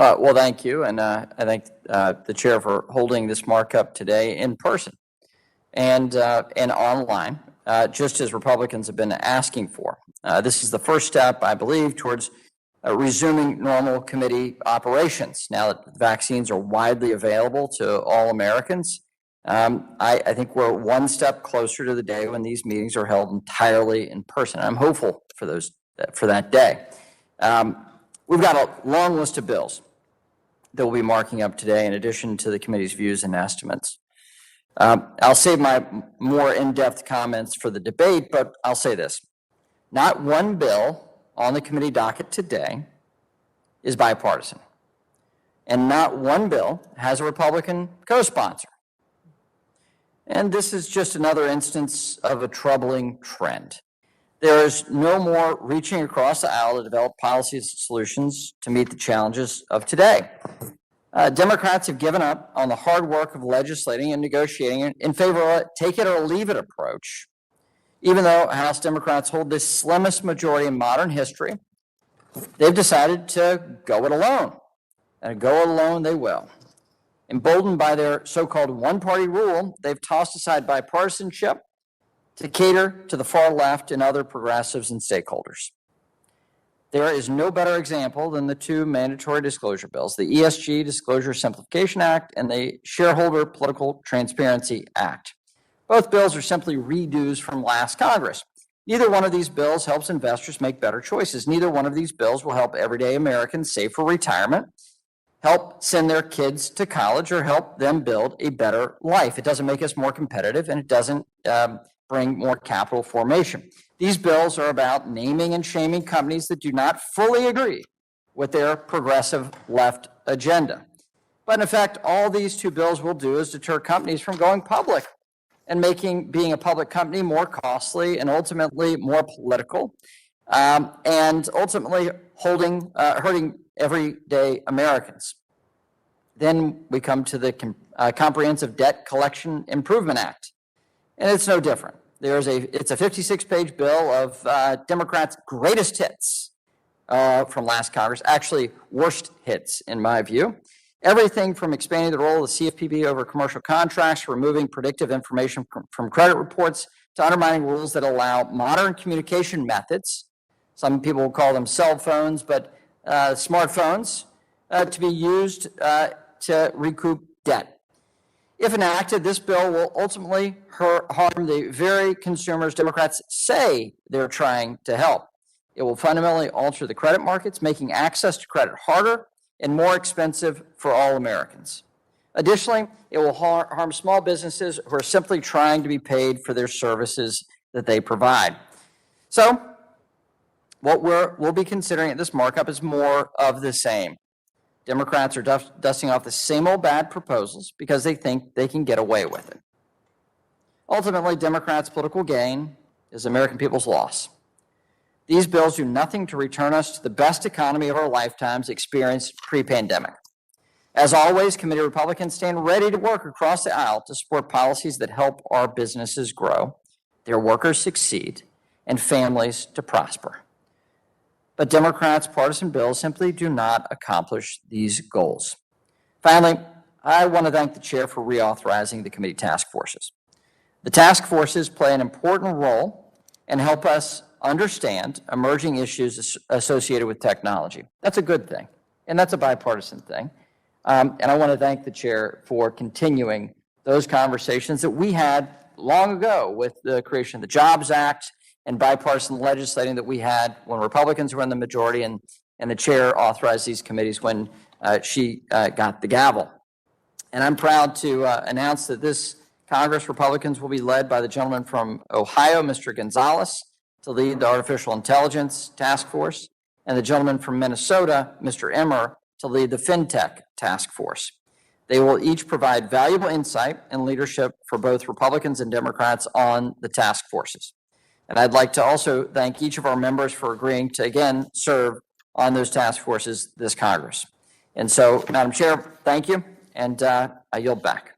Well, thank you, and I thank the chair for holding this markup today in person and online, just as Republicans have been asking for. This is the first step, I believe, towards resuming normal committee operations. Now that vaccines are widely available to all Americans, I think we're one step closer to the day when these meetings are held entirely in person. I'm hopeful for that day. We've got a long list of bills that we'll be marking up today in addition to the committee's views and estimates. I'll save my more in-depth comments for the debate, but I'll say this. Not one bill on the committee docket today is bipartisan, and not one bill has a Republican co-sponsor. And this is just another instance of a troubling trend. There is no more reaching across the aisle to develop policies and solutions to meet the challenges of today. Democrats have given up on the hard work of legislating and negotiating in favor of a take it or leave it approach. Even though House Democrats hold the slimmest majority in modern history, they've decided to go it alone, and go it alone they will. Emboldened by their so-called one-party rule, they've tossed aside bipartisanship to cater to the far left and other progressives and stakeholders. There is no better example than the two mandatory disclosure bills, the ESG Disclosure Simplification Act and the Shareholder Political Transparency Act. Both bills are simply redos from last Congress. Neither one of these bills helps investors make better choices. Neither one of these bills will help everyday Americans save for retirement, help send their kids to college, or help them build a better life. It doesn't make us more competitive, and it doesn't bring more capital formation. These bills are about naming and shaming companies that do not fully agree with their progressive left agenda. But in effect, all these two bills will do is deter companies from going public and making being a public company more costly and ultimately more political, and ultimately hurting everyday Americans. Then we come to the Comprehensive Debt Collection Improvement Act, and it's no different. It's a 56-page bill of Democrats' greatest hits from last Congress, actually worst hits in my view. Everything from expanding the role of the CFPB over commercial contracts, removing predictive information from credit reports, to undermining rules that allow modern communication methods, some people will call them cell phones, but smartphones, to be used to recoup debt. If enacted, this bill will ultimately harm the very consumers Democrats say they're trying to help. It will fundamentally alter the credit markets, making access to credit harder and more expensive for all Americans. Additionally, it will harm small businesses who are simply trying to be paid for their services that they provide. So what we'll be considering at this markup is more of the same. Democrats are dusting off the same old bad proposals because they think they can get away with it. Ultimately, Democrats' political gain is American people's loss. These bills do nothing to return us to the best economy of our lifetimes experienced pre-pandemic. As always, committee Republicans stand ready to work across the aisle to support policies that help our businesses grow, their workers succeed, and families to prosper. But Democrats' partisan bills simply do not accomplish these goals. Finally, I want to thank the chair for reauthorizing the committee task forces. The task forces play an important role and help us understand emerging issues associated with technology. That's a good thing, and that's a bipartisan thing. And I want to thank the chair for continuing those conversations that we had long ago with the creation of the Jobs Act and bipartisan legislating that we had when Republicans were in the majority, and the chair authorized these committees when she got the gavel. And I'm proud to announce that this Congress, Republicans will be led by the gentleman from Ohio, Mr. Gonzalez, to lead the Artificial Intelligence Task Force, and the gentleman from Minnesota, Mr. Emmer, to lead the FinTech Task Force. They will each provide valuable insight and leadership for both Republicans and Democrats on the task forces. And I'd like to also thank each of our members for agreeing to, again, serve on those task forces this Congress. And so, Madam Chair, thank you, and I yield back.